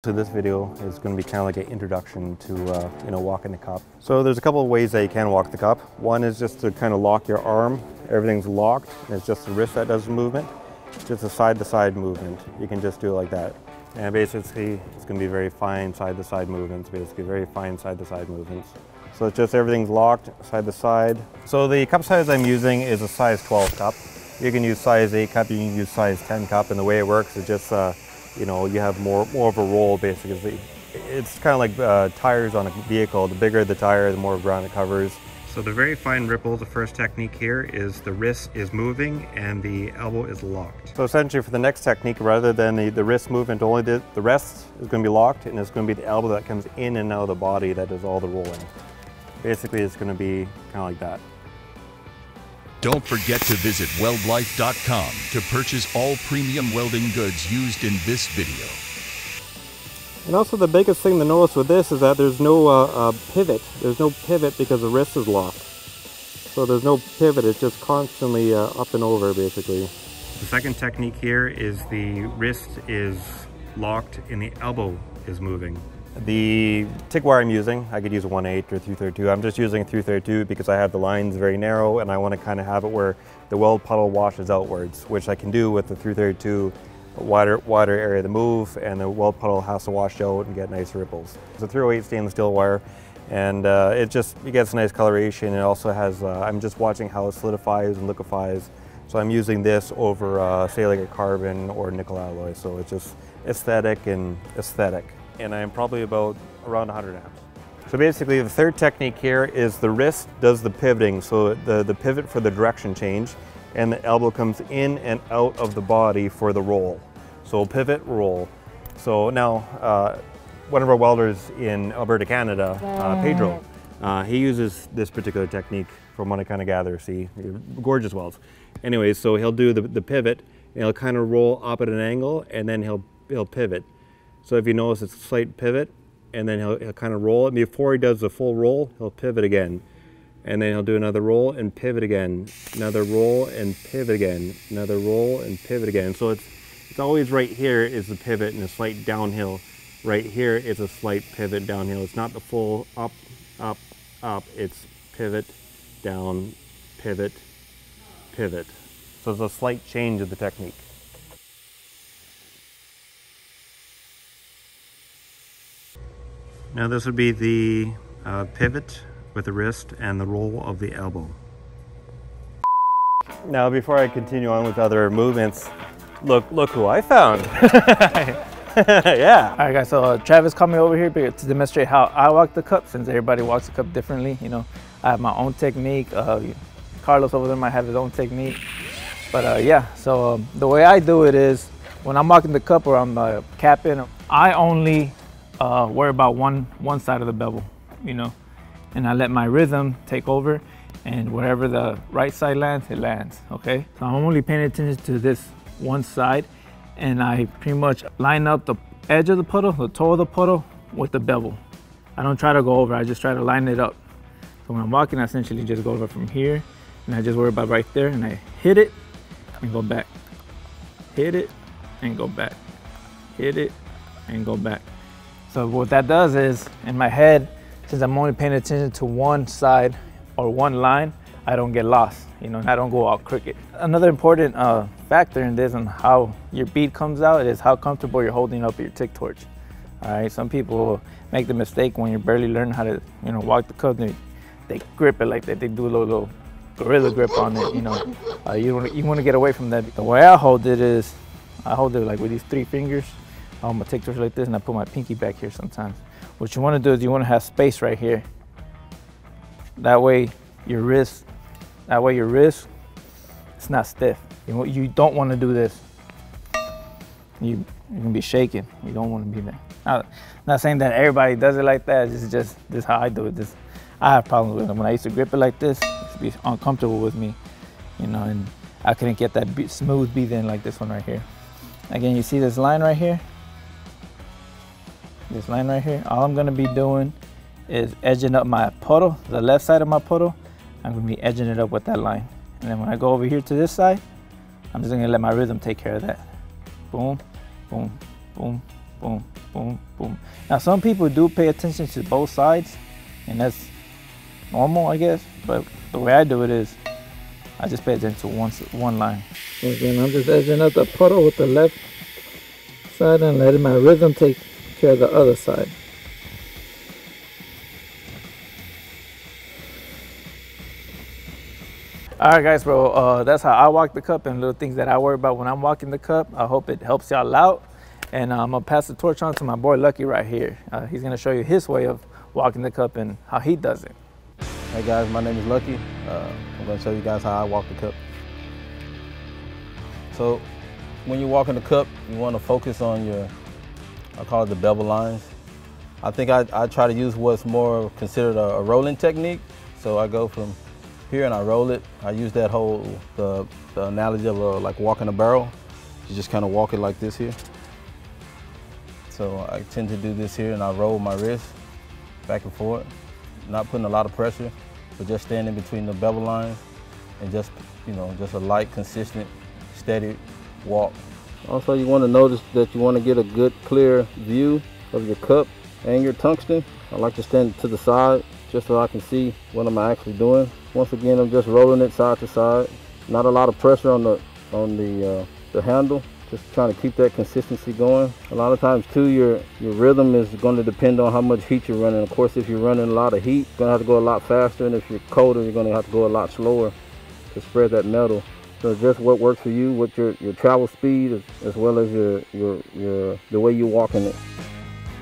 So this video is going to be kind of like an introduction to walking the cup. So there's a couple of ways that you can walk the cup. One is just to kind of lock your arm. Everything's locked, and it's just the wrist that does the movement. Just a side-to-side movement. You can just do it like that. And basically, it's going to be very fine side-to-side movements. Basically, very fine side-to-side movements. So it's just everything's locked side to side. So the cup size I'm using is a size 12 cup. You can use size 8 cup. You can use size 10 cup. And the way it works is just you have more of a roll basically. It's kind of like tires on a vehicle. The bigger the tire, the more ground it covers. So the very fine ripple, the first technique here is the wrist is moving and the elbow is locked. So essentially for the next technique, rather than the wrist movement, only the rest is going to be locked, and it's going to be the elbow that comes in and out of the body that does all the rolling. Basically it's going to be kind of like that. Don't forget to visit weldlife.com to purchase all premium welding goods used in this video. And also the biggest thing to notice with this is that there's no pivot. There's no pivot because the wrist is locked. So there's no pivot, it's just constantly up and over basically. The second technique here is the wrist is locked and the elbow is moving. The TIG wire I'm using, I could use a 1/8 or 332. I'm just using a 332 because I have the lines very narrow and I want to kind of have it where the weld puddle washes outwards, which I can do with the 332. Wider area to move, and the weld puddle has to wash out and get nice ripples. It's a 308 stainless steel wire, and it gets a nice coloration. It also has, I'm just watching how it solidifies and liquefies. So I'm using this over, say like a carbon or nickel alloy. So it's just aesthetic. And I'm probably about around 100 amps. So basically the third technique here is the wrist does the pivoting. So the pivot for the direction change, and the elbow comes in and out of the body for the roll. So pivot, roll. So now, one of our welders in Alberta, Canada, Pedro, he uses this particular technique from what I kind of gather. See, gorgeous welds. Anyways, so he'll do the pivot, and he'll kind of roll up at an angle, and then he'll pivot. So if you notice, it's a slight pivot, and then he'll kind of roll it. Before he does the full roll, he'll pivot again. And then he'll do another roll and pivot again, another roll and pivot again, another roll and pivot again. So it's always right here is the pivot and a slight downhill. Right here is a slight pivot downhill. It's not the full up, up, up. It's pivot, down, pivot, pivot. So it's a slight change of the technique. Now this would be the pivot with the wrist and the roll of the elbow. Now before I continue on with other movements, look who I found. Yeah. All right guys, so Travis called me over here to demonstrate how I walk the cup, since everybody walks the cup differently. You know, I have my own technique. Carlos over there might have his own technique. But yeah, so the way I do it is when I'm walking the cup or I'm capping, I only worry about one side of the bevel, you know. And I let my rhythm take over, and wherever the right side lands, it lands, okay? So I'm only paying attention to this one side, and I pretty much line up the edge of the puddle, the toe of the puddle, with the bevel. I don't try to go over, I just try to line it up. So when I'm walking, I essentially just go over from here, and I just worry about right there, and I hit it and go back. Hit it and go back. Hit it and go back. So what that does is, in my head, since I'm only paying attention to one side or one line, I don't get lost, you know, and I don't go all crooked. Another important factor in this and how your bead comes out is how comfortable you're holding up your TIG torch. All right, some people make the mistake when you're barely learning how to, you know, walk the cup, they grip it like that. They do a little gorilla grip on it, you know. You want to get away from that. The way I hold it is, I hold it like with these 3 fingers. I'm gonna take torch like this, and I put my pinky back here sometimes. What you want to do is you want to have space right here. That way your wrist, it's not stiff. You don't want to do this. You're gonna be shaking. You don't want to be there. I'm not saying that everybody does it like that. It's just this is how I do it. I have problems with it. When I used to grip it like this, it used to be uncomfortable with me, you know, and I couldn't get that smooth bead in like this one right here. Again, you see this line right here? This line right here, all I'm gonna be doing is edging up my puddle, the left side of my puddle. I'm gonna be edging it up with that line. And then when I go over here to this side, I'm just gonna let my rhythm take care of that. Boom, boom, boom, boom, boom, boom. Now some people do pay attention to both sides, and that's normal, I guess. But the way I do it is, I just pay attention to one line. Again, I'm just edging up the puddle with the left side and letting my rhythm take care of the other side. Alright guys, bro, that's how I walk the cup and little things that I worry about when I'm walking the cup. I hope it helps y'all out. And I'm going to pass the torch on to my boy Lucky right here. He's going to show you his way of walking the cup and how he does it. Hey guys, my name is Lucky. I'm going to show you guys how I walk the cup. So when you're walking the cup, you want to focus on your, I call it the bevel lines. I think I try to use what's more considered a rolling technique. So I go from here and I roll it. I use that the analogy of like walking a barrel. You just kind of walk it like this here. So I tend to do this here and I roll my wrist back and forth, not putting a lot of pressure, but just standing between the bevel lines and just, you know, just a light, consistent, steady walk. Also, you want to notice that you want to get a good, clear view of your cup and your tungsten. I like to stand to the side just so I can see what I'm actually doing. Once again, I'm just rolling it side to side. Not a lot of pressure on the handle. Just trying to keep that consistency going. A lot of times too, your rhythm is going to depend on how much heat you're running. Of course, if you're running a lot of heat, you're going to have to go a lot faster, and if you're colder, you're going to have to go a lot slower to spread that metal. So just what works for you, with your travel speed, as well as the way you're walking it.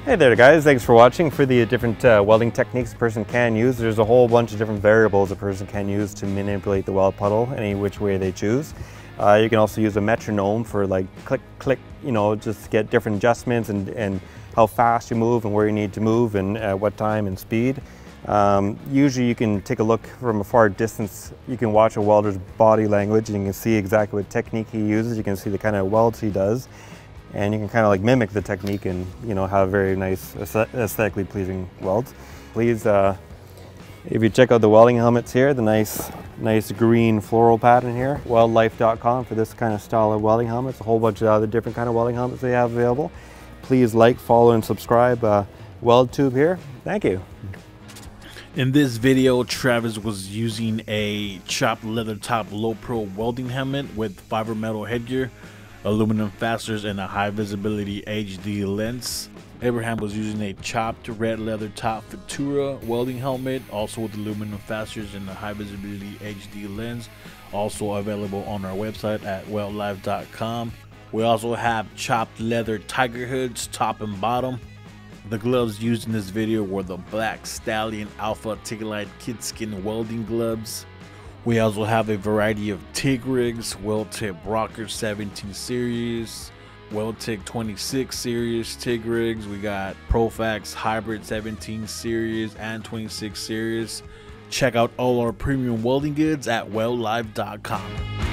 Hey there guys, thanks for watching. For the different welding techniques a person can use, there's a whole bunch of different variables a person can use to manipulate the weld puddle any which way they choose. You can also use a metronome for like click, click, you know, just to get different adjustments and how fast you move and where you need to move and at what time and speed. Usually you can take a look from a far distance. You can watch a welder's body language and you can see exactly what technique he uses. You can see the kind of welds he does. And you can kind of like mimic the technique and, you know, have very nice, aesthetically pleasing welds. Please, if you check out the welding helmets here, the nice green floral pattern here, weldlife.com for this kind of style of welding helmets, a whole bunch of other different kind of welding helmets they have available. Please like, follow, and subscribe WeldTube here. Thank you. In this video, Travis was using a chopped leather top low pro welding helmet with fiber metal headgear, aluminum fasteners, and a high visibility HD lens. Abraham was using a chopped red leather top Futura welding helmet, also with aluminum fasteners and a high visibility HD lens, also available on our website at weldlife.com. We also have chopped leather tiger hoods, top and bottom. The gloves used in this video were the Black Stallion Alpha Tigolite Kid Skin welding gloves. We also have a variety of TIG rigs, Weldtec Rocker 17 series, Weldtec 26 series TIG rigs. We got Profax Hybrid 17 series and 26 series. Check out all our premium welding goods at weldlife.com.